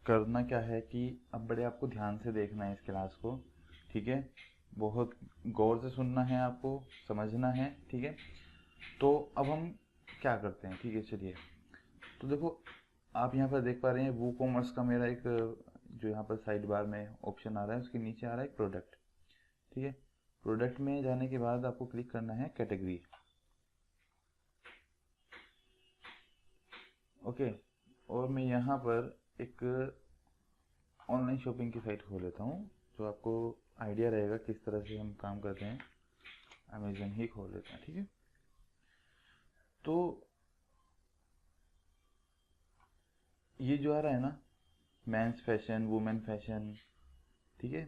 करना क्या है कि अब बड़े आपको ध्यान से देखना है इस क्लास को, ठीक है। बहुत गौर से सुनना है, आपको समझना है, ठीक है। तो अब हम क्या करते हैं, ठीक है, चलिए। तो देखो, आप यहाँ पर देख पा रहे हैं वो कॉमर्स का मेरा एक जो यहाँ पर साइड बार में ऑप्शन आ रहा है, उसके नीचे आ रहा है प्रोडक्ट, ठीक है। प्रोडक्ट में जाने के बाद आपको क्लिक करना है कैटेगरी, ओके। और मैं यहाँ पर एक ऑनलाइन शॉपिंग की साइट खोल लेता हूँ, जो आपको आइडिया रहेगा किस तरह से हम काम करते हैं। अमेजन ही खोल लेते हैं, ठीक है। तो ये जो आ रहा है ना, मेंस फैशन, वुमेन फैशन, ठीक है,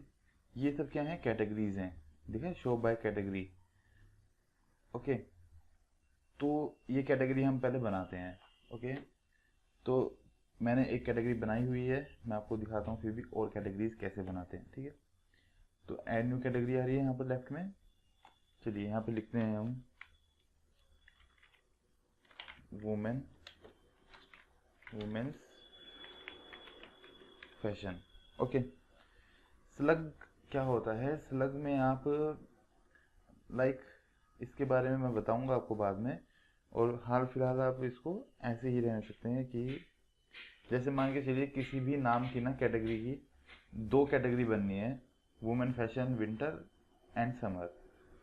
ये सब क्या है, कैटेगरीज हैं, देखिए, शो बाय कैटेगरी, ओके। तो ये कैटेगरी हम पहले बनाते हैं, ओके। तो मैंने एक कैटेगरी बनाई हुई है, मैं आपको दिखाता हूँ फिर भी और कैटेगरीज कैसे बनाते हैं, ठीक है। तो ऐड न्यू कैटेगरी आ रही है यहाँ पर लेफ्ट में, चलिए यहाँ पे लिखते हैं हम women, women's fashion, okay. Slug क्या होता है, स्लग में आप लाइक इसके बारे में मैं बताऊंगा आपको बाद में, और हाल फिलहाल आप इसको ऐसे ही रह सकते हैं कि जैसे मान के चलिए किसी भी नाम की ना कैटेगरी की दो कैटेगरी बननी है, women fashion winter and summer,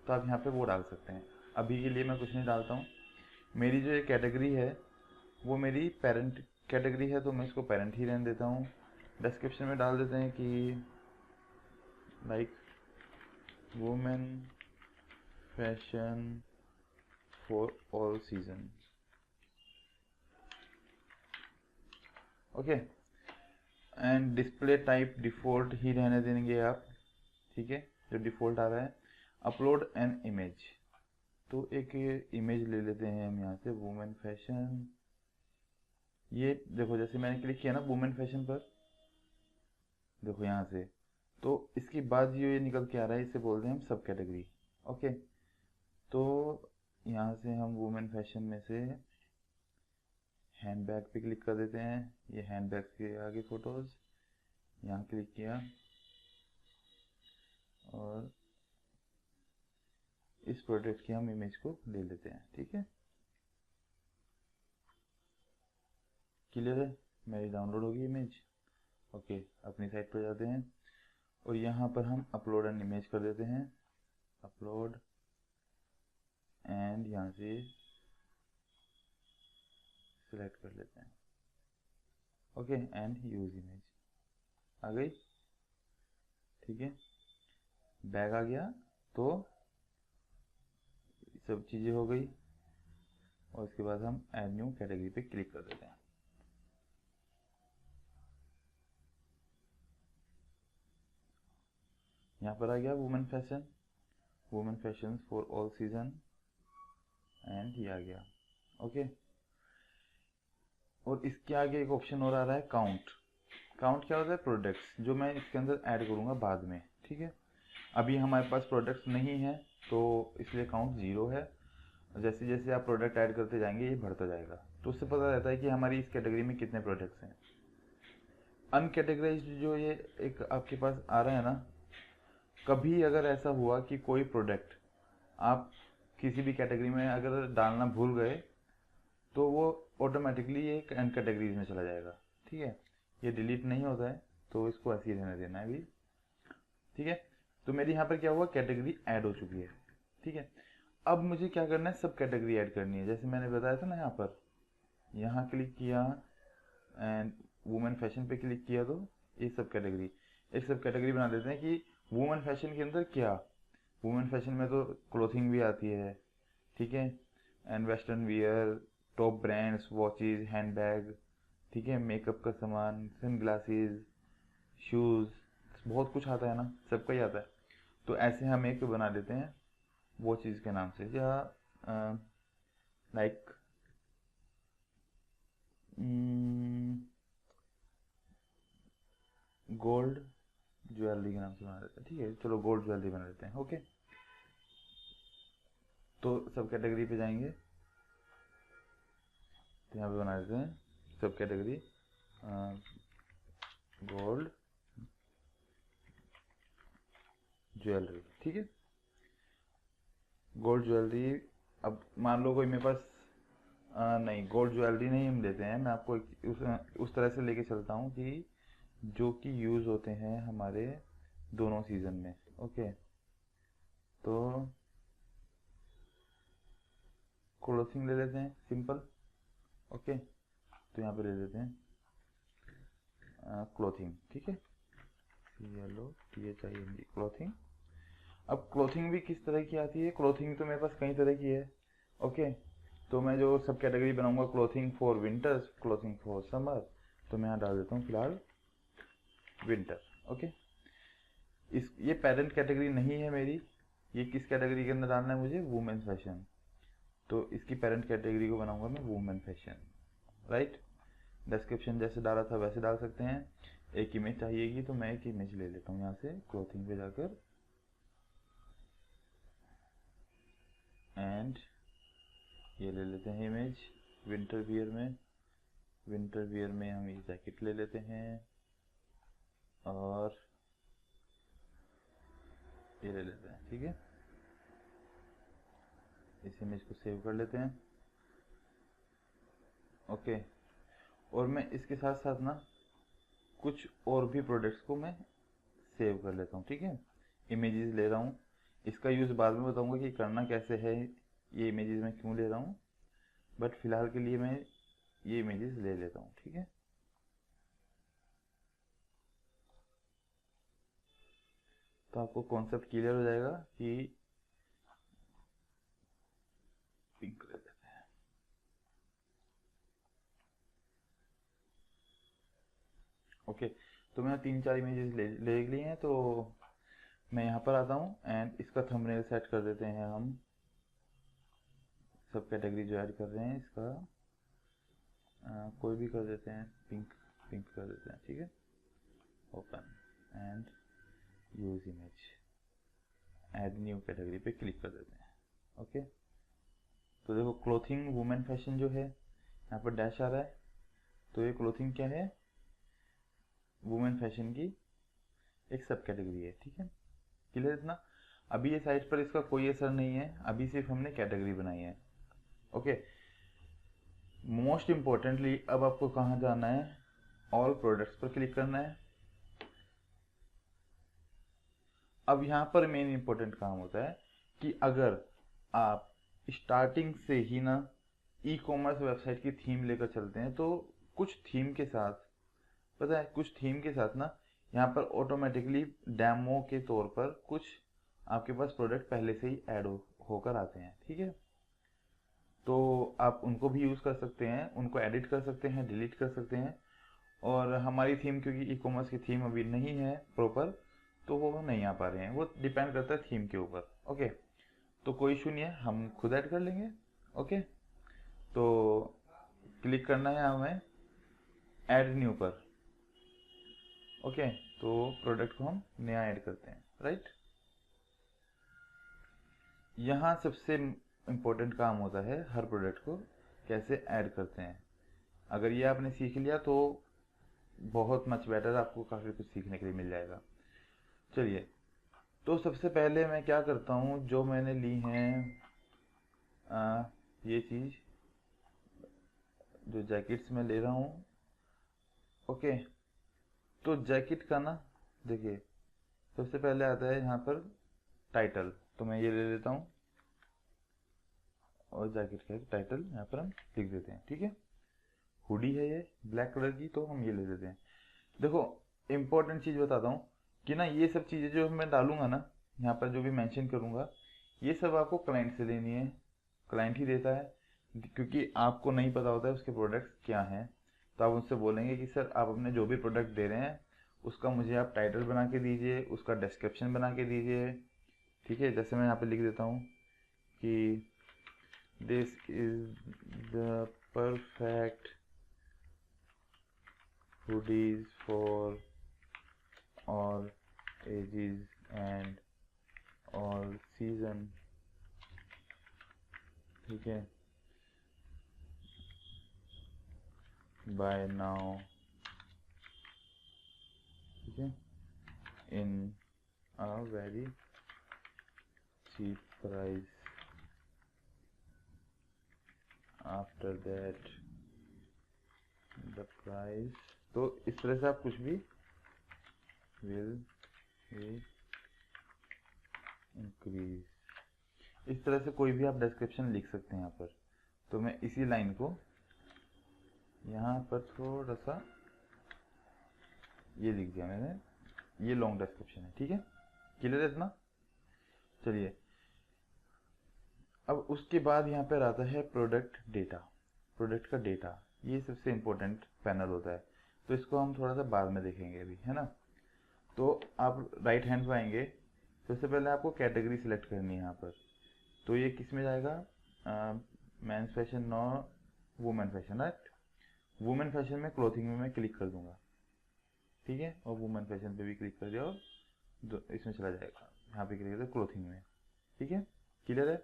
तो आप यहाँ पे वो डाल सकते हैं। अभी के लिए मैं कुछ नहीं डालता हूँ। मेरी जो ये कैटेगरी है वो मेरी पेरेंट कैटेगरी है, तो मैं इसको पेरेंट ही रहने देता हूँ। डिस्क्रिप्शन में डाल देते हैं कि like women fashion for all season, okay. And display type default ही रहने देंगे आप, ठीक है, जो डिफ़ॉल्ट आ रहा है। अपलोड एन इमेज, तो एक इमेज ले लेते हैं हम यहाँ से, वुमेन फैशन। ये देखो, जैसे मैंने क्लिक किया ना वुमेन फैशन पर, देखो यहाँ से, तो इसके बाद जो ये निकल के आ रहा है इसे बोलते हैं हम सब कैटेगरी, ओके। तो यहाँ से हम वुमेन फैशन में से हैंड बैग पे क्लिक कर देते हैं, ये हैंड बैग के आगे फ़ोटोज़, यहाँ क्लिक किया और इस प्रोडक्ट की हम इमेज को ले लेते हैं, ठीक है। क्लियर है, मेरी डाउनलोड होगी इमेज, ओके। अपनी साइट पर जाते हैं और यहाँ पर हम अपलोड एन इमेज कर देते हैं, अपलोड एंड यहाँ से सिलेक्ट कर लेते हैं, ओके, एंड यूज इमेज आ गई, ठीक है। बैग आ गया, तो सब चीज़ें हो गई, और इसके बाद हम ऐड न्यू कैटेगरी पे क्लिक कर देते हैं। यहाँ पर आ गया women fashion, women fashion for all season, and ये आ गया, ओके। और इसके आगे एक ऑप्शन और आ रहा है काउंट। काउंट क्या होता है, प्रोडक्ट्स, जो मैं इसके अंदर ऐड करूँगा बाद में, ठीक है। अभी हमारे पास प्रोडक्ट्स नहीं है, तो इसलिए काउंट ज़ीरो है। जैसे जैसे आप प्रोडक्ट ऐड करते जाएंगे ये बढ़ता जाएगा, तो उससे पता रहता है कि हमारी इस कैटेगरी में कितने प्रोडक्ट्स हैं। अनकैटेगराइज्ड जो ये एक आपके पास आ रहा है ना, कभी अगर ऐसा हुआ कि कोई प्रोडक्ट आप किसी भी कैटेगरी में अगर डालना भूल गए, तो वो ऑटोमेटिकली एक एन कैटेगरीज में चला जाएगा, ठीक है। ये डिलीट नहीं होता है, तो इसको ऐसे ही रहने देना है अभी, ठीक है। तो मेरी यहाँ पर क्या हुआ, कैटेगरी ऐड हो चुकी है, ठीक है। अब मुझे क्या करना है, सब कैटेगरी ऐड करनी है, जैसे मैंने बताया था ना, यहाँ पर यहाँ क्लिक किया एंड वुमेन फैशन पे क्लिक किया, तो ये सब कैटेगरी, एक सब कैटेगरी बना देते हैं कि वुमेन फैशन के अंदर क्या, वुमेन फैशन में तो क्लोथिंग भी आती है, ठीक है, and western wear, top brands, watches, hand bag, ठीक है, मेकअप का सामान, सन ग्लासेस, शूज़, बहुत कुछ आता है ना, सबका ही आता है। तो ऐसे हम एक बना देते हैं वो चीज़ के नाम से, या लाइक गोल्ड ज्वेलरी के नाम से बना देते हैं, ठीक है, चलो गोल्ड ज्वेलरी बना देते हैं, ओके। तो सब कैटेगरी पे जाएंगे, तो यहाँ पे बना देते हैं सब कैटेगरी गोल्ड ज्वेलरी, ठीक है। गोल्ड ज्वेलरी, अब मान लो कोई मेरे पास नहीं, गोल्ड ज्वेलरी नहीं हम लेते हैं, मैं आपको उस तरह से लेके चलता हूँ कि जो कि यूज़ होते हैं हमारे दोनों सीज़न में। ओके, तो क्लोथिंग ले लेते हैं सिंपल। ओके, तो यहाँ पे ले लेते हैं क्लोथिंग, ठीक है, CLOTHING, क्लोथिंग। अब क्लोथिंग भी किस तरह की आती है, क्लोथिंग तो मेरे पास कई तरह की है। ओके, तो मैं जो सब कैटेगरी बनाऊंगा, clothing for winters, clothing for summer, तो मैं यहाँ डाल देता हूँ फिलहाल विंटर। ओके, ये पेरेंट कैटेगरी नहीं है मेरी, ये किस कैटेगरी के अंदर डालना है मुझे, वुमेन फैशन, तो इसकी पेरेंट कैटेगरी को बनाऊंगा मैं वुमेन फैशन, राइट। डिस्क्रिप्शन जैसे डाला था वैसे डाल सकते हैं। एक इमेज चाहिएगी तो मैं एक इमेज ले लेता हूँ यहाँ से क्लोथिंग पे जाकर, एंड ये ले लेते हैं इमेज विंटर वियर में। विंटर वियर में हम ये जैकेट ले लेते हैं और ये ले लेते हैं, ठीक है। इस इमेज को सेव कर लेते हैं। ओके, और मैं इसके साथ साथ ना कुछ और भी प्रोडक्ट्स को मैं सेव कर लेता हूँ, ठीक है। इमेजेस ले रहा हूँ, इसका यूज़ बाद में बताऊँगा कि करना कैसे है, ये इमेजेस मैं क्यों ले रहा हूँ, बट फिलहाल के लिए मैं ये इमेजेस ले लेता हूँ, ठीक है। तो आपको कॉन्सेप्ट क्लियर हो जाएगा कि पिंक ले लेते हैं। ओके, तो मैंने 3-4 इमेजेस ले लिए हैं, तो मैं यहाँ पर आता हूँ एंड इसका थंबनेल सेट कर देते हैं हम। सब कैटेगरी जो ऐड कर रहे हैं इसका कोई भी कर देते हैं, पिंक पिंक कर देते हैं, ठीक है। Open and use image, add new category पे क्लिक कर देते हैं। ओके, तो देखो क्लोथिंग वुमेन फैशन जो है यहाँ पर डैश आ रहा है, तो ये क्लोथिंग क्या है, वुमेन फैशन की एक सब कैटेगरी है, ठीक है। क्लियर इतना। अभी ये साइट पर इसका कोई असर नहीं है, अभी सिर्फ हमने कैटेगरी बनाई है। ओके, मोस्ट इम्पोर्टेंटली अब आपको कहाँ जाना है, ऑल प्रोडक्ट्स पर क्लिक करना है। अब यहाँ पर मेन इंपॉर्टेंट काम होता है कि अगर आप स्टार्टिंग से ही ना ई कॉमर्स वेबसाइट की थीम लेकर चलते हैं, तो कुछ थीम के साथ, पता है, कुछ थीम के साथ ना यहाँ पर ऑटोमेटिकली डेमो के तौर पर कुछ आपके पास प्रोडक्ट पहले से ही ऐड होकर आते हैं, ठीक है। तो आप उनको भी यूज़ कर सकते हैं, उनको एडिट कर सकते हैं, डिलीट कर सकते हैं। और हमारी थीम क्योंकि ई कॉमर्स की थीम अभी नहीं है प्रॉपर, तो वो नहीं आ पा रहे हैं, वो डिपेंड करता है थीम के ऊपर। ओके, तो कोई इशू नहीं है, हम खुद ऐड कर लेंगे। ओके, तो क्लिक करना है हमें ऐड न्यू पर। ओके, तो प्रोडक्ट को हम नया ऐड करते हैं, राइट। यहाँ सबसे इम्पोर्टेंट काम होता है हर प्रोडक्ट को कैसे ऐड करते हैं। अगर ये आपने सीख लिया तो बहुत मच बेटर, आपको काफ़ी कुछ सीखने के लिए मिल जाएगा। चलिए, तो सबसे पहले मैं क्या करता हूँ, जो मैंने ली हैं ये चीज़, जो जैकेट्स मैं ले रहा हूँ। ओके, तो जैकेट का ना देखिए, सबसे पहले आता है यहाँ पर टाइटल, तो मैं ये ले लेता हूँ और जैकेट का एक टाइटल यहाँ पर हम लिख देते हैं, ठीक है। हुडी है ये ब्लैक कलर की, तो हम ये ले लेते हैं। देखो, इम्पोर्टेंट चीज़ बताता हूँ कि ना ये सब चीज़ें जो मैं डालूंगा ना यहाँ पर, जो भी मेंशन करूँगा, ये सब आपको क्लाइंट से लेनी है, क्लाइंट ही देता है, क्योंकि आपको नहीं पता होता है उसके प्रोडक्ट्स क्या हैं। तो आप उससे बोलेंगे कि सर आप अपने जो भी प्रोडक्ट दे रहे हैं उसका मुझे आप टाइटल बना के दीजिए, उसका डिस्क्रिप्शन बना के दीजिए, ठीक है। जैसे मैं यहाँ पे लिख देता हूँ कि this is the perfect hoodies for all ages and all season, ठीक है, बाय नाउ ठीक है, in a very cheap price, after that the price, तो इस तरह से आप कुछ भी विल इंक्रीज, इस तरह से कोई भी आप डिस्क्रिप्शन लिख सकते हैं यहाँ पर। तो मैं इसी लाइन को यहाँ पर थोड़ा सा ये लिख दिया मैंने, ये लॉन्ग डिस्क्रिप्शन है, ठीक है, क्लियर है इतना। चलिए अब उसके बाद यहाँ पर आता है प्रोडक्ट डेटा। प्रोडक्ट का डेटा ये सबसे इम्पोर्टेंट पैनल होता है, तो इसको हम थोड़ा सा बाद में देखेंगे अभी, है ना। तो आप राइट हैंड पे आएंगे, सबसे पहले आपको कैटेगरी सिलेक्ट करनी है यहाँ पर। तो ये किस में जाएगा, men's fashion no women fashion, right. Women fashion में क्लोथिंग में मैं क्लिक कर दूंगा, ठीक है, और वुमेन फैशन पे भी क्लिक कर दिया और इसमें चला जाएगा, यहाँ पे क्लिक कर क्लोथिंग में, ठीक है, क्लियर है।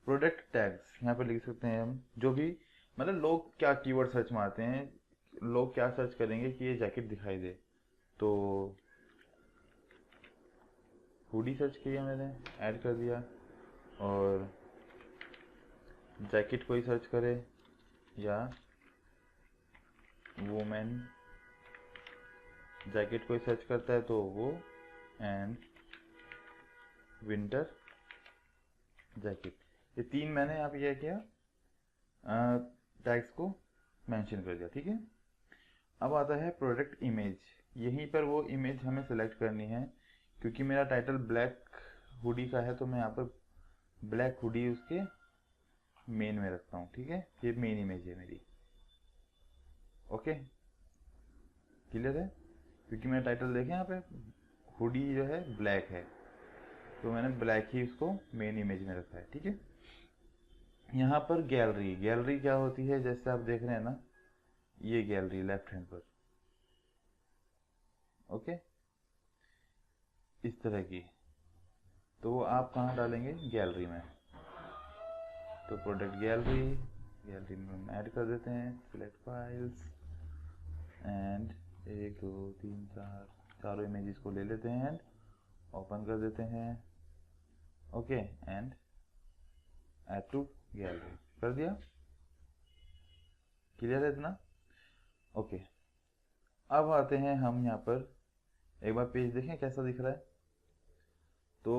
प्रोडक्ट टैग्स यहाँ पर लिख सकते हैं हम, जो भी मतलब लोग क्या कीवर्ड सर्च मारते हैं, लोग क्या सर्च करेंगे कि ये जैकेट दिखाई दे, तो हुडी सर्च किया मैंने, ऐड कर दिया, और जैकेट कोई सर्च करे या वुमेन जैकेट कोई सर्च करता है तो वो एंड विंटर जैकेट, ये तीन मैंने यहाँ पे क्या किया, टैग्स को मेंशन कर दिया, ठीक है। अब आता है प्रोडक्ट इमेज, यहीं पर वो इमेज हमें सेलेक्ट करनी है, क्योंकि मेरा टाइटल ब्लैक हुडी का है, तो मैं यहाँ पर ब्लैक हुडी उसके मेन में रखता हूँ, ठीक है, ये मेन इमेज है मेरी, ओके, क्लियर है। क्योंकि मेरा टाइटल देखें यहाँ पे हुडी जो है ब्लैक है, तो मैंने ब्लैक ही उसको मेन इमेज में रखा है, ठीक है। यहाँ पर गैलरी, गैलरी क्या होती है, जैसे आप देख रहे हैं ना, ये गैलरी लेफ्ट हैंड पर, ओके, इस तरह की, तो वो आप कहाँ डालेंगे, गैलरी में। तो प्रोडक्ट गैलरी, गैलरी में हम ऐड कर देते हैं, सिलेक्ट फाइल्स एंड 1 2 3 4 चारों इमेजेस को ले लेते हैं एंड ओपन कर देते हैं, okay, and add to gallery कर दिया, क्लियर है इतना, ओके। अब आते हैं हम यहाँ पर, एक बार पेज देखें कैसा दिख रहा है। तो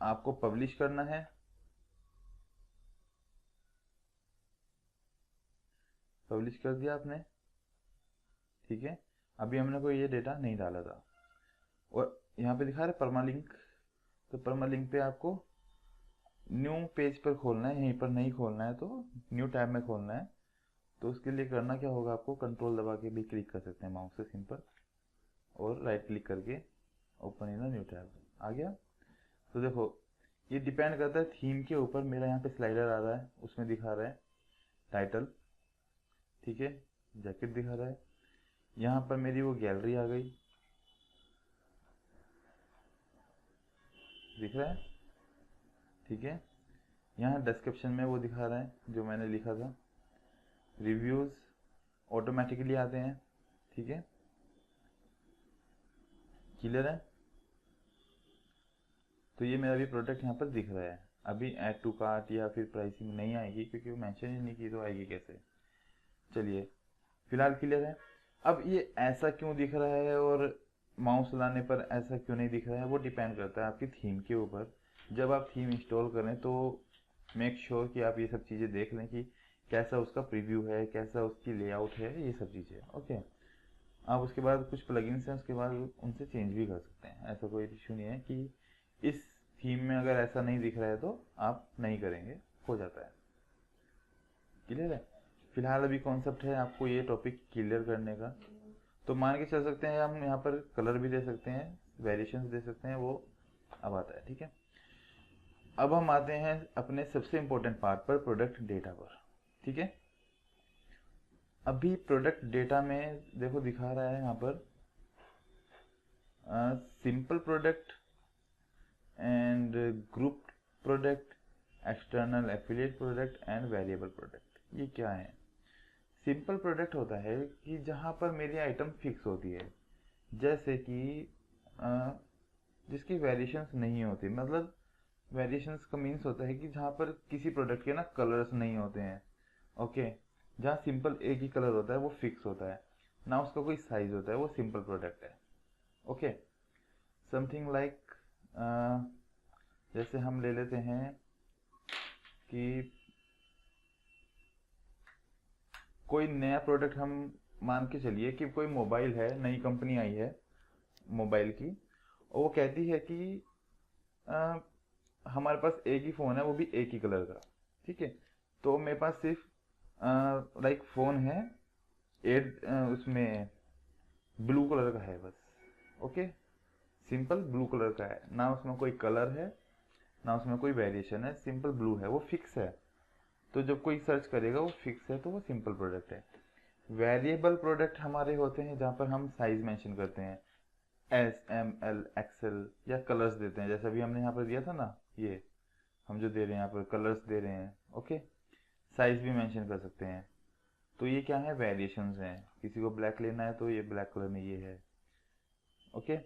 आपको पब्लिश करना है, पब्लिश कर दिया आपने, ठीक है। अभी हमने कोई ये डेटा नहीं डाला था, और यहाँ पे दिखा रहा है परमालिंक, तो परमालिंक पे आपको न्यू पेज पर खोलना है, यहीं पर नहीं खोलना है, तो न्यू टैब में खोलना है। तो उसके लिए करना क्या होगा, आपको कंट्रोल दबा के भी क्लिक कर सकते हैं माउस से सिंपल, और राइट क्लिक करके ओपन इन न्यू टैब, आ गया। तो देखो ये डिपेंड करता है थीम के ऊपर, मेरा यहाँ पे स्लाइडर आ रहा है, उसमें दिखा रहा है टाइटल, ठीक है, जैकेट दिखा रहा है, यहाँ पर मेरी वो गैलरी आ गई, दिख रहा है, ठीक है। यहाँ डिस्क्रिप्शन में वो दिखा रहा है जो मैंने लिखा था, रिव्यूज़ ऑटोमेटिकली आते हैं, ठीक है, क्लियर है। तो ये मेरा भी प्रोडक्ट यहाँ पर दिख रहा है। अभी ऐड टू कार्ट या फिर प्राइसिंग नहीं आएगी, क्योंकि वो मेंशन ही नहीं की, तो आएगी कैसे। चलिए फिलहाल क्लियर है। अब ये ऐसा क्यों दिख रहा है और माउस लाने पर ऐसा क्यों नहीं दिख रहा है, वो डिपेंड करता है आपकी थीम के ऊपर। जब आप थीम इंस्टॉल करें तो मेक श्योर कि आप ये सब चीज़ें देख लें कि कैसा उसका प्रीव्यू है, कैसा उसकी लेआउट है, ये सब चीज़ें, ओके। आप उसके बाद कुछ प्लगइन्स हैं, उसके बाद उनसे चेंज भी कर सकते हैं, ऐसा कोई इशू नहीं है कि इस थीम में अगर ऐसा नहीं दिख रहा है तो आप नहीं करेंगे, हो जाता है, क्लियर है। फिलहाल अभी कॉन्सेप्ट है आपको ये टॉपिक क्लियर करने का, तो मान के चल सकते हैं हम यहाँ पर कलर भी दे सकते हैं, वेरिएशंस दे सकते हैं, वो अब आता है, ठीक है। अब हम आते हैं अपने सबसे इम्पोर्टेंट पार्ट पर, प्रोडक्ट डेटा पर, ठीक है। अभी प्रोडक्ट डेटा में देखो दिखा रहा है यहाँ पर simple product and group product, external affiliate product and variable product. ये क्या है, सिंपल प्रोडक्ट होता है कि जहाँ पर मेरी आइटम फिक्स होती है, जैसे कि जिसकी वेरिएशंस नहीं होती, मतलब वेरिएशंस का मीन्स होता है कि जहाँ पर किसी प्रोडक्ट के ना कलर्स नहीं होते हैं। ओके, जहाँ सिंपल एक ही कलर होता है वो फिक्स होता है, ना उसका कोई साइज होता है, वो सिंपल प्रोडक्ट है। ओके, समथिंग लाइक जैसे हम ले लेते हैं कि कोई नया प्रोडक्ट, हम मान के चलिए कि कोई मोबाइल है, नई कंपनी आई है मोबाइल की, और वो कहती है कि अ, हमारे पास एक ही फ़ोन है, वो भी एक ही कलर का। ठीक है, तो मेरे पास सिर्फ लाइक फ़ोन है, एट उसमें ब्लू कलर का है बस। ओके, सिंपल ब्लू कलर का है, ना उसमें कोई कलर है, ना उसमें कोई वेरिएशन है, सिंपल ब्लू है, वो फिक्स है। तो जब कोई सर्च करेगा वो फिक्स है, तो वो सिंपल प्रोडक्ट है। वेरिएबल प्रोडक्ट हमारे होते हैं जहाँ पर हम साइज मेंशन करते हैं, एस एम एल एक्सएल, या कलर्स देते हैं, जैसे अभी हमने यहाँ पर दिया था ना, ये हम जो दे रहे हैं यहाँ पर कलर्स दे रहे हैं। ओके, साइज भी मेंशन कर सकते हैं। तो ये क्या है, वेरिएशंस हैं। किसी को ब्लैक लेना है तो ये ब्लैक कलर में ये है। ओके,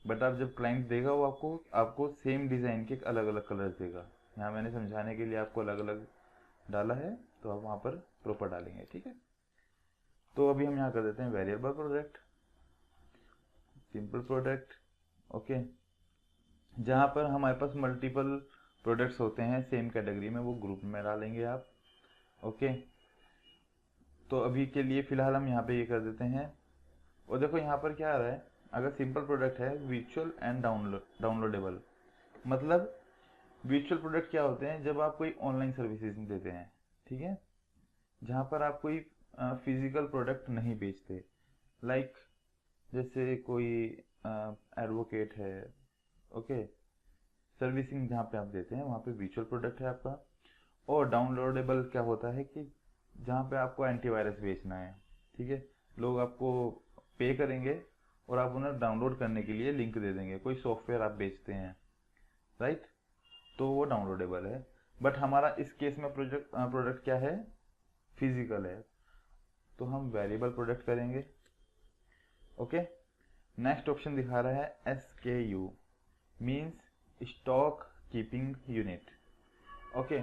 बट आप जब क्लाइंट देगा वो आपको आपको सेम डिज़ाइन के अलग अलग कलर्स देगा। यहाँ मैंने समझाने के लिए आपको अलग अलग डाला है, तो आप वहाँ पर प्रॉपर डालेंगे। ठीक है, तो अभी हम यहाँ कर देते हैं variable product, simple product. Okay, जहाँ पर हमारे पास मल्टीपल प्रोडक्ट्स होते हैं सेम कैटेगरी में, वो ग्रुप में डालेंगे आप। ओके, तो अभी के लिए फ़िलहाल हम यहाँ पे ये कर देते हैं। और देखो यहाँ पर क्या आ रहा है, अगर सिंपल प्रोडक्ट है वर्चुअल एंड डाउनलोडेबल, मतलब वर्चुअल प्रोडक्ट क्या होते हैं, जब आप कोई ऑनलाइन सर्विसेज देते हैं, ठीक है, जहाँ पर आप कोई फिजिकल प्रोडक्ट नहीं बेचते, लाइक जैसे कोई एडवोकेट है। ओके, सर्विसिंग जहाँ पे आप देते हैं वहाँ पे वर्चुअल प्रोडक्ट है आपका। और डाउनलोडेबल क्या होता है कि जहाँ पे आपको एंटीवायरस बेचना है, ठीक है, लोग आपको पे करेंगे और आप उन्हें डाउनलोड करने के लिए लिंक दे देंगे, कोई सॉफ्टवेयर आप बेचते हैं, राइट, तो वो डाउनलोडेबल है। बट हमारा इस केस में प्रोडक्ट क्या है, फिजिकल है, तो हम वेरिएबल प्रोडक्ट करेंगे। ओके, नेक्स्ट ऑप्शन दिखा रहा है SKU, means stock keeping unit. Okay,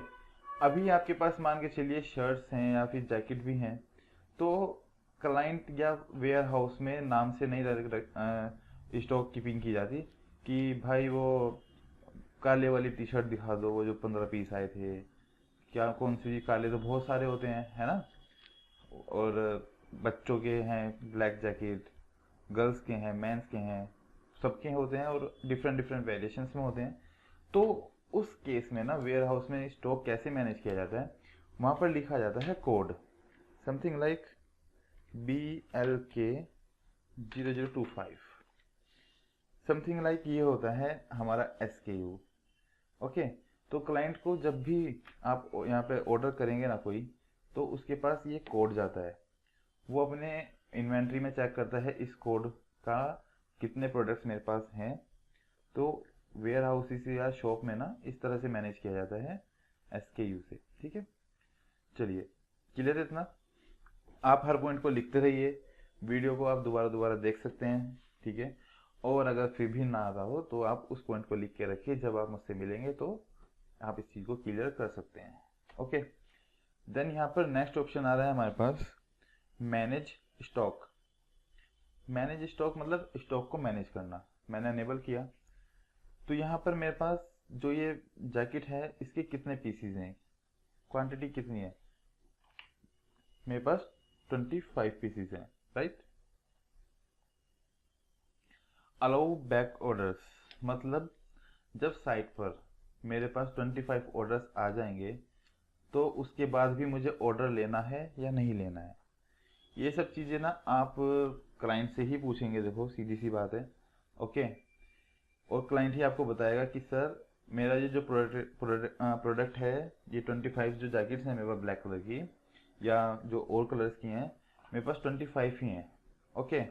अभी आपके पास मान के चलिए शर्ट्स हैं या फिर जैकेट भी हैं, तो क्लाइंट या वेयर हाउस में नाम से नहीं स्टॉक कीपिंग की जाती कि भाई वो काले वाली टी शर्ट दिखा दो, वो जो 15 पीस आए थे, क्या कौन सी, काले तो बहुत सारे होते हैं, है ना। और बच्चों के हैं ब्लैक जैकेट, गर्ल्स के हैं, मेंस के हैं, सबके होते हैं, और डिफरेंट डिफरेंट वेरिएशंस में होते हैं। तो उस केस में ना वेयर हाउस में स्टॉक कैसे मैनेज किया जाता है, वहाँ पर लिखा जाता है code, something like BLK0025, something like ये होता है हमारा SKU। ओके, तो क्लाइंट को जब भी आप यहाँ पे ऑर्डर करेंगे ना कोई, तो उसके पास ये कोड जाता है, वो अपने इन्वेंट्री में चेक करता है इस कोड का कितने प्रोडक्ट्स मेरे पास हैं। तो वेयर हाउस से या शॉप में ना इस तरह से मैनेज किया जाता है SKU से। ठीक है, चलिए, क्लियर है इतना। आप हर पॉइंट को लिखते रहिए, वीडियो को आप दोबारा दोबारा देख सकते हैं। ठीक है, और अगर फिर भी ना आता हो तो आप उस पॉइंट को लिख के रखिए, जब आप मुझसे मिलेंगे तो आप इस चीज़ को क्लियर कर सकते हैं। ओके, देन यहाँ पर नेक्स्ट ऑप्शन आ रहा है हमारे पास, मैनेज स्टॉक। मैनेज स्टॉक मतलब स्टॉक को मैनेज करना, मैंने अनेबल किया। तो यहाँ पर मेरे पास जो ये जैकेट है इसके कितने पीसीज हैं, क्वांटिटी कितनी है, मेरे पास 25 पीसीज हैं, राइट। अलाउ बैक ऑर्डर्स, मतलब जब साइट पर मेरे पास 25 ऑर्डर्स आ जाएंगे तो उसके बाद भी मुझे ऑर्डर लेना है या नहीं लेना है, ये सब चीज़ें ना आप क्लाइंट से ही पूछेंगे। देखो सीधी सी बात है। ओके, और क्लाइंट ही आपको बताएगा कि सर मेरा ये जो प्रोडक्ट है, ये 25 जो जैकेट्स हैं मेरे पास ब्लैक कलर की, या जो और कलर्स की हैं, मेरे पास 25 ही हैं। ओके,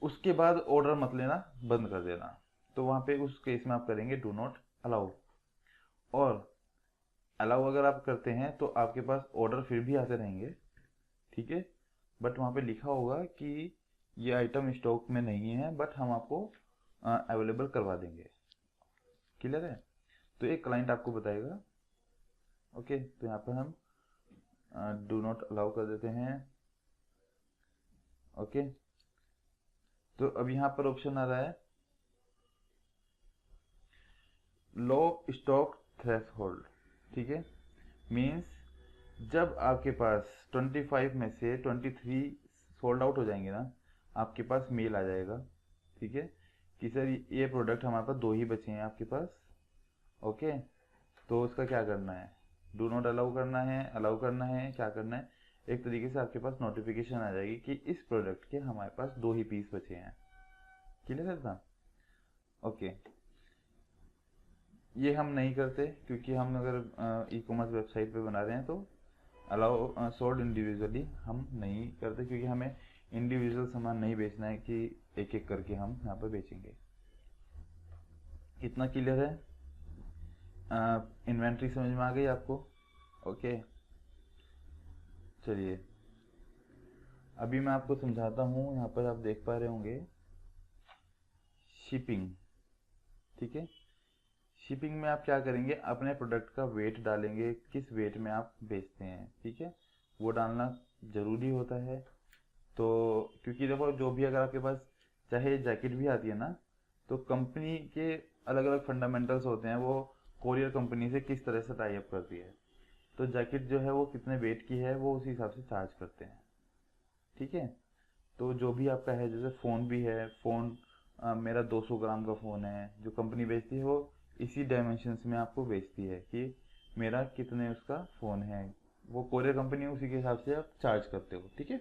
उसके बाद ऑर्डर मत लेना, बंद कर देना। तो वहाँ पे उस केस में आप करेंगे डू नॉट अलाउ। और अलाउ अगर आप करते हैं तो आपके पास ऑर्डर फिर भी आते रहेंगे, ठीक है, बट वहाँ पे लिखा होगा कि ये आइटम स्टॉक में नहीं है बट हम आपको अवेलेबल करवा देंगे। क्लियर है? तो एक क्लाइंट आपको बताएगा। ओके, तो यहाँ पर हम डू नॉट अलाउ कर देते हैं। ओके, तो अब यहाँ पर ऑप्शन आ रहा है लो स्टॉक थ्रेशोल्ड। ठीक है, मीन्स जब आपके पास 25 में से 23 सोल्ड आउट हो जाएंगे ना, आपके पास मेल आ जाएगा। ठीक है, कि सर ये प्रोडक्ट हमारे पास 2 ही बचे हैं आपके पास। ओके, तो उसका क्या करना है, डू नॉट अलाउ करना है, अलाउ करना है, क्या करना है। एक तरीके से आपके पास नोटिफिकेशन आ जाएगी कि इस प्रोडक्ट के हमारे पास 2 ही पीस बचे हैं। क्लियर है ना? ओके, ये हम नहीं करते क्योंकि हम अगर ई कॉमर्स वेबसाइट पे बना रहे हैं तो अलाउ सोल्ड इंडिविजुअली हम नहीं करते, क्योंकि हमें इंडिविजुअल सामान नहीं बेचना है कि एक एक करके हम यहाँ पर बेचेंगे। इतना क्लियर है? इन्वेंट्री समझ में आ गई आपको? ओके, चलिए अभी मैं आपको समझाता हूँ। यहाँ पर आप देख पा रहे होंगे शिपिंग। ठीक है, शिपिंग में आप क्या करेंगे, अपने प्रोडक्ट का वेट डालेंगे, किस वेट में आप बेचते हैं। ठीक है, वो डालना ज़रूरी होता है। तो क्योंकि देखो, जो भी अगर आपके पास चाहे जैकेट भी आती है ना, तो कंपनी के अलग अलग फंडामेंटल्स होते हैं, वो कोरियर कंपनी से किस तरह से टाई अप करती है। तो जैकेट जो है वो कितने वेट की है वो उसी हिसाब से चार्ज करते हैं। ठीक है, तो जो भी आपका है, जैसे फ़ोन भी है, फ़ोन मेरा 200 ग्राम का फ़ोन है, जो कंपनी बेचती है वो इसी डायमेंशंस में आपको बेचती है कि मेरा कितने उसका फ़ोन है, वो कोरियर कंपनी उसी के हिसाब से आप चार्ज करते हो। ठीक है,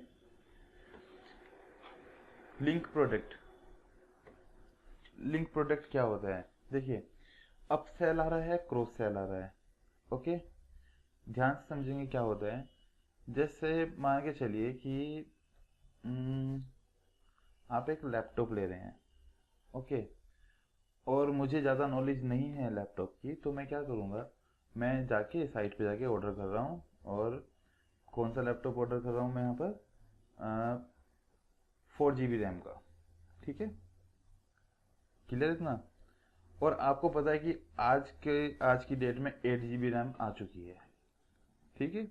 लिंक प्रोडक्ट। लिंक प्रोडक्ट क्या होता है, देखिए अप सेल आ रहा है, क्रॉस सेल आ रहा है। ओके, ध्यान से समझेंगे क्या होता है। जैसे मान के चलिए कि हम्म, आप एक लैपटॉप ले रहे हैं। ओके, और मुझे ज़्यादा नॉलेज नहीं है लैपटॉप की, तो मैं क्या करूँगा, मैं जाके साइट पे जाके ऑर्डर कर रहा हूँ। और कौन सा लैपटॉप ऑर्डर कर रहा हूँ मैं यहाँ पर, 4 GB रैम का। ठीक है, क्लियर इतना? और आपको पता है कि आज की डेट में 8 GB रैम आ चुकी है। ठीक है,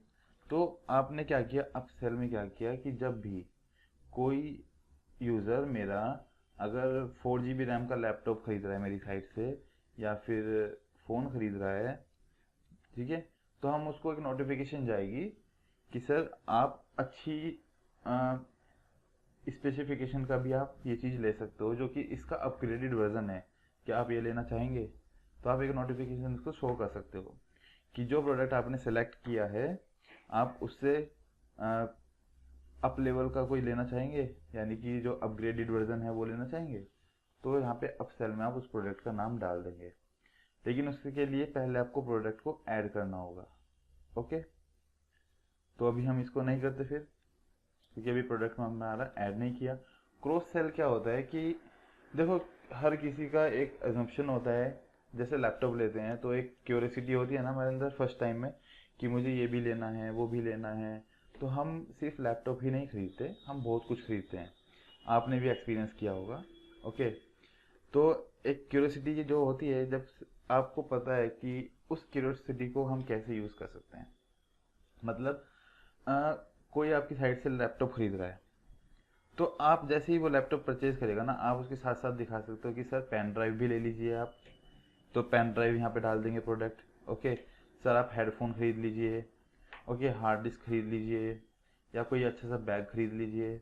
तो आपने क्या किया, अब सेल में क्या किया कि जब भी कोई यूज़र मेरा अगर 4 GB रैम का लैपटॉप खरीद रहा है मेरी साइट से, या फिर फ़ोन खरीद रहा है, ठीक है, तो हम उसको एक नोटिफिकेशन जाएगी कि सर आप अच्छी स्पेसिफिकेशन का भी आप ये चीज़ ले सकते हो, जो कि इसका अपग्रेडेड वर्जन है, क्या आप ये लेना चाहेंगे। तो आप एक नोटिफिकेशन इसको शो कर सकते हो कि जो प्रोडक्ट आपने सेलेक्ट किया है आप उससे अप लेवल का कोई लेना चाहेंगे, यानी कि जो अपग्रेडेड वर्जन है वो लेना चाहेंगे। तो यहाँ पे अप सेल में आप उस प्रोडक्ट का नाम डाल देंगे, लेकिन उसके लिए पहले आपको प्रोडक्ट को ऐड करना होगा। ओके, तो अभी हम इसको नहीं करते फिर, क्योंकि अभी प्रोडक्ट में हमने हमारा ऐड नहीं किया। क्रॉस सेल क्या होता है कि देखो, हर किसी का एक एजम्पशन होता है। जैसे लैपटॉप लेते हैं तो एक क्यूरियोसिटी होती है ना हमारे अंदर फर्स्ट टाइम में, कि मुझे ये भी लेना है वो भी लेना है। तो हम सिर्फ लैपटॉप ही नहीं खरीदते, हम बहुत कुछ खरीदते हैं। आपने भी एक्सपीरियंस किया होगा। ओके, तो एक क्यूरियोसिटी जो होती है, जब आपको पता है कि उस क्यूरियोसिटी को हम कैसे यूज़ कर सकते हैं। मतलब अ, कोई आपकी साइट से लैपटॉप खरीद रहा है, तो आप जैसे ही वो लैपटॉप परचेज करेगा ना, आप उसके साथ साथ दिखा सकते हो कि सर पेन ड्राइव भी ले लीजिए आप। तो पेन ड्राइव यहाँ पे डाल देंगे प्रोडक्ट। ओके, सर आप हेडफोन खरीद लीजिए। ओके, हार्ड डिस्क खरीद लीजिए, या कोई अच्छा सा बैग खरीद लीजिए।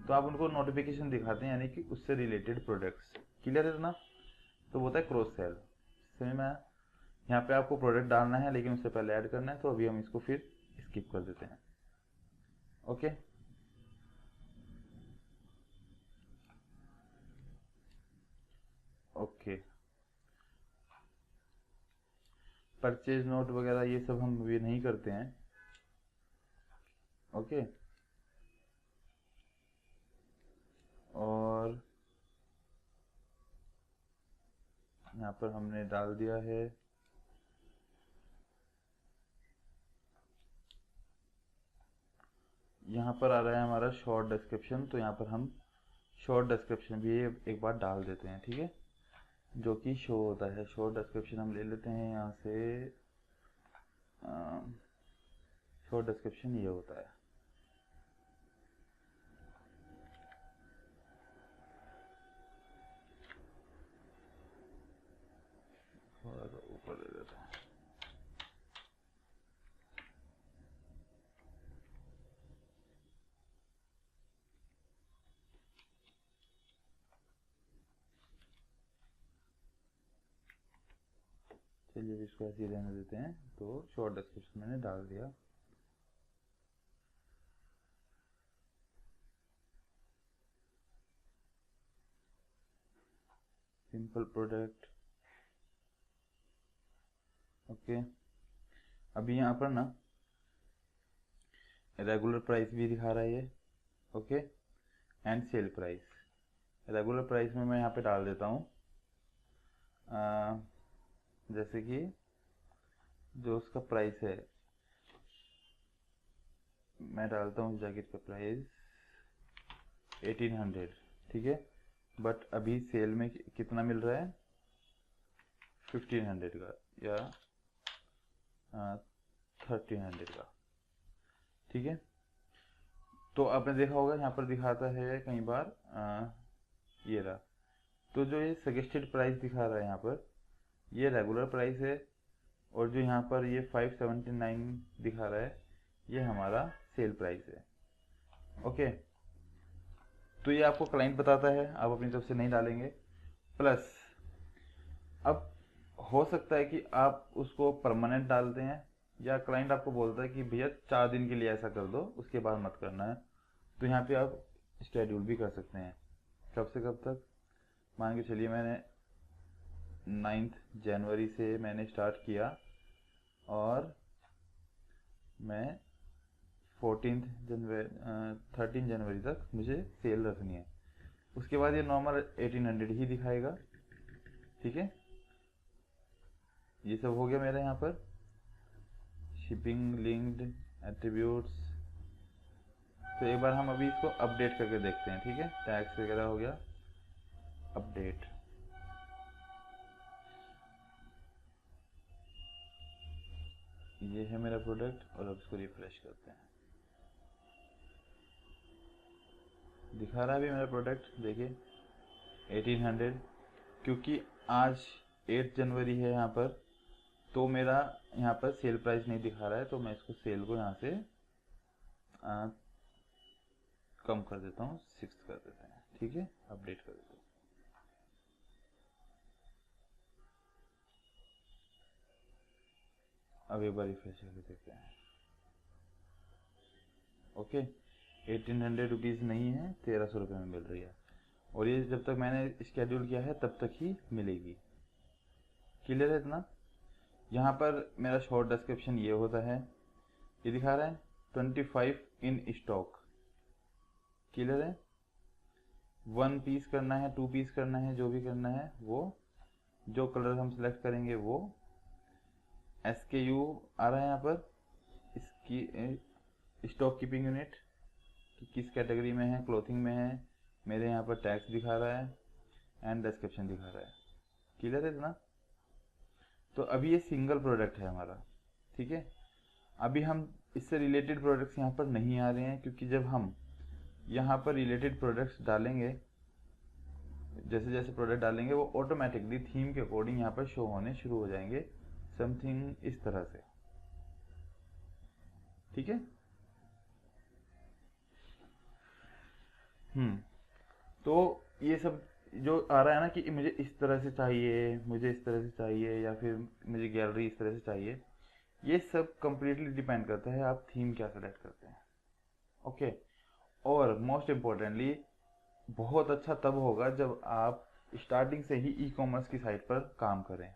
तो आप उनको नोटिफिकेशन दिखाते हैं, यानी कि उससे रिलेटेड प्रोडक्ट्स। क्लियर है ना? तो वो होता है क्रॉस सेल। समझ में आया? यहाँ पे आपको प्रोडक्ट डालना है लेकिन उससे पहले ऐड करना है, तो अभी हम इसको फिर स्किप कर देते हैं। ओके, ओके, परचेज नोट वगैरह ये सब हम अभी नहीं करते हैं। ओके, और यहाँ पर हमने डाल दिया है। यहाँ पर आ रहा है हमारा शॉर्ट डिस्क्रिप्शन, तो यहाँ पर हम शॉर्ट डिस्क्रिप्शन भी एक बार डाल देते हैं, ठीक है, जो कि शो होता है। शॉर्ट डिस्क्रिप्शन हम ले लेते हैं यहाँ से। शॉर्ट डिस्क्रिप्शन ये होता है। थोड़ा ऊपर ले लेते हैं। चलिए इसको ऐसे ही रहने देते हैं। तो शॉर्ट डिस्क्रिप्शन मैंने डाल दिया। Simple product, okay. अभी यहाँ पर ना रेगुलर प्राइस भी दिखा रहा है ये, okay, and sale price. Regular price में मैं यहाँ पे डाल देता हूँ जैसे कि जो उसका प्राइस है, मैं डालता हूँ जैकेट का प्राइस 1800, ठीक है। बट अभी सेल में कितना मिल रहा है, 1500 का या 1300 का, ठीक है। तो आपने देखा होगा यहाँ पर दिखाता है कई बार ये रहा। तो जो ये सजेस्टेड प्राइस दिखा रहा है यहाँ पर, ये रेगुलर प्राइस है, और जो यहाँ पर ये 579 दिखा रहा है, ये हमारा सेल प्राइस है, ओके। तो ये आपको क्लाइंट बताता है, आप अपनी तरफ से नहीं डालेंगे। प्लस अब हो सकता है कि आप उसको परमानेंट डालते हैं, या क्लाइंट आपको बोलता है कि भैया 4 दिन के लिए ऐसा कर दो, उसके बाद मत करना है। तो यहाँ पे आप शेड्यूल भी कर सकते हैं, कब से कब तक। मान के चलिए मैंने 9 जनवरी से मैंने स्टार्ट किया, और मैं 13 जनवरी तक मुझे सेल रखनी है। उसके बाद ये नॉर्मल 1800 ही दिखाएगा, ठीक है। ये सब हो गया मेरा यहाँ पर शिपिंग लिंक्ड एट्रीब्यूट्स। तो एक बार हम अभी इसको अपडेट करके देखते हैं, ठीक है। टैक्स वगैरह हो गया, अपडेट। ये है मेरा प्रोडक्ट, और अब इसको रिफ्रेश करते हैं। दिखा रहा है अभी मेरा प्रोडक्ट, देखिए 1800। क्योंकि आज 8 जनवरी है यहाँ पर, तो मेरा यहाँ पर सेल प्राइस नहीं दिखा रहा है, तो मैं इसको सेल को यहाँ से कम कर देता हूँ, 6 कर देते हैं, ठीक है। अपडेट कर देता हूँ। अब एक बार रिफ्रेश करके देखते हैं, ओके। 1800 रुपीज़ नहीं है, 1300 रुपये में मिल रही है, और ये जब तक मैंने स्केड्यूल किया है तब तक ही मिलेगी। क्लियर है इतना। यहाँ पर मेरा शॉर्ट डिस्क्रिप्शन ये होता है, ये दिखा रहा है 25 इन स्टॉक। क्लियर है। 1 पीस करना है, 2 पीस करना है, जो भी करना है वो, जो कलर हम सेलेक्ट करेंगे वो। SKU आ रहा है यहाँ पर, इसकी स्टॉक कीपिंग यूनिट कि किस कैटेगरी में है, क्लोथिंग में है। मेरे यहाँ पर टैक्स दिखा रहा है, एंड डिस्क्रिप्शन दिखा रहा है। क्लियर है इतना। तो अभी ये सिंगल प्रोडक्ट है हमारा, ठीक है। अभी हम इससे रिलेटेड प्रोडक्ट्स यहाँ पर नहीं आ रहे हैं, क्योंकि जब हम यहाँ पर रिलेटेड प्रोडक्ट्स डालेंगे, जैसे जैसे प्रोडक्ट डालेंगे, वो ऑटोमेटिकली थीम के अकॉर्डिंग यहाँ पर शो होने शुरू हो जाएंगे, समथिंग इस तरह से, ठीक है। तो ये सब जो आ रहा है ना कि मुझे इस तरह से चाहिए, मुझे इस तरह से चाहिए, या फिर मुझे गैलरी इस तरह से चाहिए, ये सब कंप्लीटली डिपेंड करता है आप थीम क्या सेलेक्ट करते हैं, ओके। और मोस्ट इम्पोर्टेंटली बहुत अच्छा तब होगा जब आप स्टार्टिंग से ही ई कॉमर्स की साइट पर काम करें,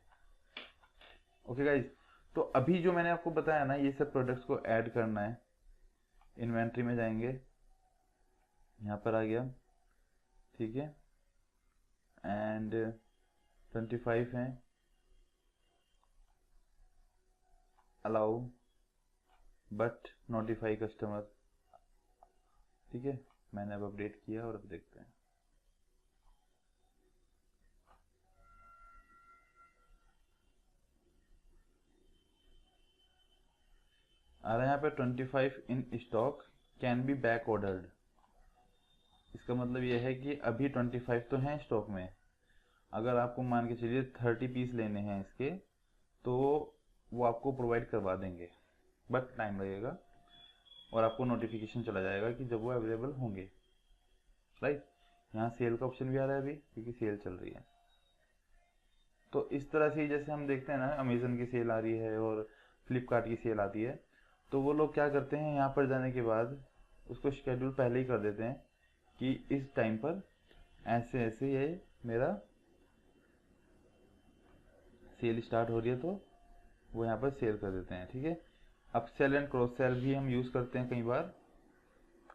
ओके गाइज। तो अभी जो मैंने आपको बताया ना, ये सब प्रोडक्ट्स को ऐड करना है। इन्वेंट्री में जाएंगे, यहाँ पर आ गया, ठीक है, एंड 25 है, अलाउ बट नोटिफाई कस्टमर, ठीक है। मैंने अब अपडेट किया, और अब देखते हैं। आ रहा है यहाँ पे 25 in stock, can be back ordered. इसका मतलब ये है कि अभी 25 तो हैं स्टॉक में, अगर आपको मान के चलिए 30 पीस लेने हैं इसके, तो वो आपको प्रोवाइड करवा देंगे, बट टाइम लगेगा और आपको नोटिफिकेशन चला जाएगा कि जब वो अवेलेबल होंगे, राइट। यहाँ सेल का ऑप्शन भी आ रहा है अभी, क्योंकि सेल चल रही है। तो इस तरह से जैसे हम देखते हैं ना, अमेज़न की सेल आ रही है और फ्लिपकार्ट की सेल आती है, तो वो लोग क्या करते हैं, यहाँ पर जाने के बाद उसको शेड्यूल पहले ही कर देते हैं कि इस टाइम पर ऐसे ऐसे ये मेरा सेल स्टार्ट हो रही है, तो वो यहाँ पर सेल कर देते हैं, ठीक है। अपसेल एंड क्रॉस सेल भी हम यूज़ करते हैं कई बार,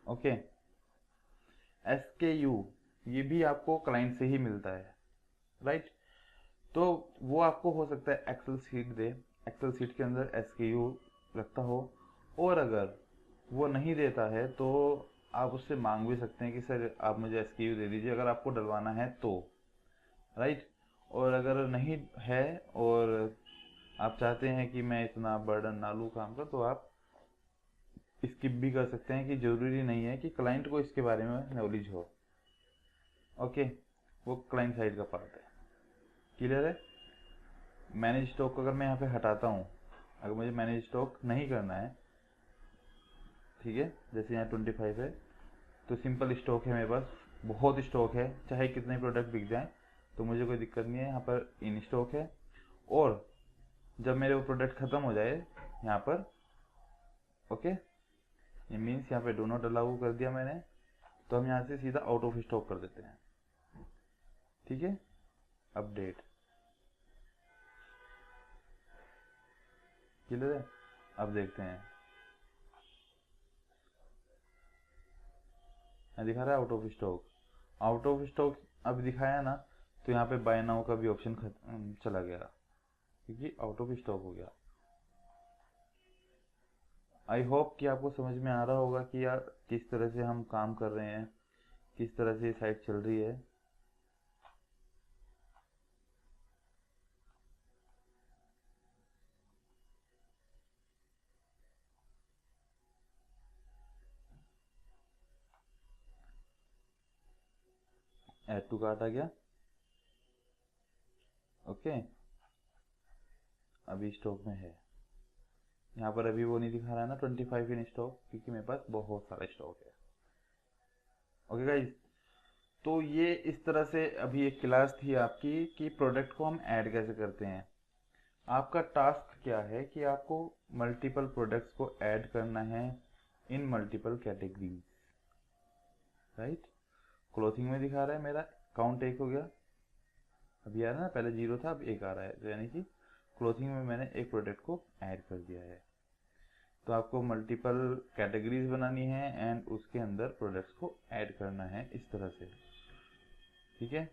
ओके। SKU ये भी आपको क्लाइंट से ही मिलता है, राइट। तो वो आपको हो सकता है एक्सेल शीट दे, एक्सेल शीट के अंदर SKU रखता हो, और अगर वो नहीं देता है तो आप उससे मांग भी सकते हैं कि सर आप मुझे SKU दे दीजिए, अगर आपको डलवाना है तो, राइट। और अगर नहीं है और आप चाहते हैं कि मैं इतना बर्डन ना लूँ काम का, तो आप स्किप भी कर सकते हैं, कि जरूरी नहीं है कि क्लाइंट को इसके बारे में नॉलेज हो, ओके। वो क्लाइंट साइड का पार्ट है, क्लियर है। मैनेज स्टॉक अगर मैं यहाँ पे हटाता हूँ, अगर मुझे मैनेज स्टॉक नहीं करना है, ठीक है, जैसे यहाँ 25 है, तो सिंपल स्टॉक है मेरे पास, बहुत स्टॉक है, चाहे कितने प्रोडक्ट बिक जाएं तो मुझे कोई दिक्कत नहीं है। यहाँ पर इन स्टॉक है, और जब मेरे वो प्रोडक्ट ख़त्म हो जाए यहाँ पर, ओके, ये मीन्स यहाँ पे डू नॉट अलाउ कर दिया मैंने, तो हम यहाँ से सीधा आउट ऑफ स्टॉक कर देते हैं, ठीक है। अपडेट, क्लियर है। अब देखते हैं, दिखा रहा है out of stock, out of stock अब दिखाया ना, तो यहाँ पे बाय नाउ का भी ऑप्शन चला गया, क्योंकि आउट ऑफ स्टॉक हो गया। आई होप कि आपको समझ में आ रहा होगा कि यार किस तरह से हम काम कर रहे हैं, किस तरह से साइट चल रही है। ऐड टू कार्ट आ गया, ओके। अभी स्टॉक में है, यहाँ पर अभी वो नहीं दिखा रहा है ना 25 इन स्टॉक, क्योंकि मेरे पास बहुत सारा स्टॉक है, ओके गाइज। तो ये इस तरह से अभी एक क्लास थी आपकी कि प्रोडक्ट को हम ऐड कैसे करते हैं। आपका टास्क क्या है कि आपको मल्टीपल प्रोडक्ट्स को ऐड करना है इन मल्टीपल कैटेगरीज, राइट। क्लोथिंग में दिखा रहा है मेरा काउंट 1 हो गया, अभी आ रहा है ना, पहले 0 था अब 1 आ रहा है, तो यानी कि क्लोथिंग में मैंने एक प्रोडक्ट को ऐड कर दिया है। तो आपको मल्टीपल कैटेगरीज बनानी है एंड उसके अंदर प्रोडक्ट्स को ऐड करना है इस तरह से, ठीक है।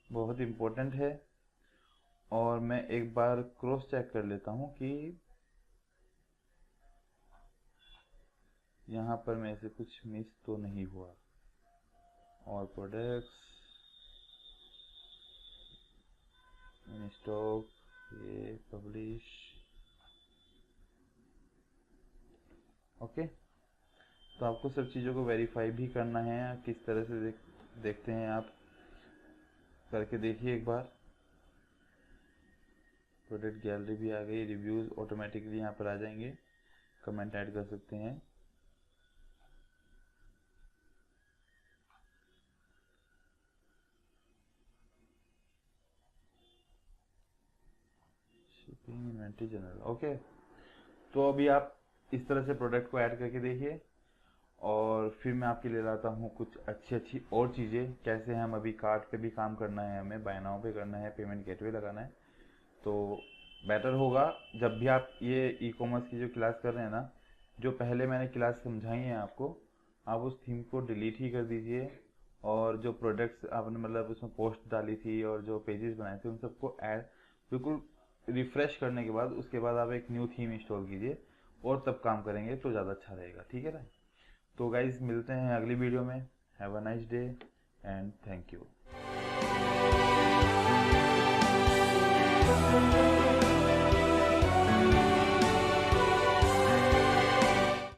बहुत इम्पोर्टेंट है। और मैं एक बार क्रॉस चेक कर लेता हूँ कि यहाँ पर मेरे से कुछ मिस तो नहीं हुआ। और प्रोडक्ट्स इन स्टॉक, ये पब्लिश, ओके। तो आपको सब चीज़ों को वेरीफाई भी करना है, किस तरह से देखते हैं आप, करके देखिए एक बार। प्रोडक्ट गैलरी भी आ गई, रिव्यूज़ ऑटोमेटिकली यहाँ पर आ जाएंगे, कमेंट ऐड कर सकते हैं। Shipping inventory general, okay. तो अभी आप इस तरह से प्रोडक्ट को ऐड करके देखिए, और फिर मैं आपके लिए लाता हूँ कुछ अच्छी अच्छी और चीज़ें, कैसे हम अभी कार्ट पे भी काम करना है, हमें बाय नाउ पे करना है, पेमेंट गेटवे लगाना है। तो बेटर होगा जब भी आप ये ई कॉमर्स की जो क्लास कर रहे हैं ना, जो पहले मैंने क्लास समझाई है आपको, आप उस थीम को डिलीट ही कर दीजिए, और जो प्रोडक्ट्स आपने मतलब उसमें पोस्ट डाली थी और जो पेजेस बनाए थे उन सबको ऐड बिल्कुल रिफ़्रेश करने के बाद, उसके बाद आप एक न्यू थीम इंस्टॉल कीजिए, और तब काम करेंगे तो ज़्यादा अच्छा रहेगा, ठीक है ना। तो गाइज मिलते हैं अगली वीडियो में। Have a nice day and thank you.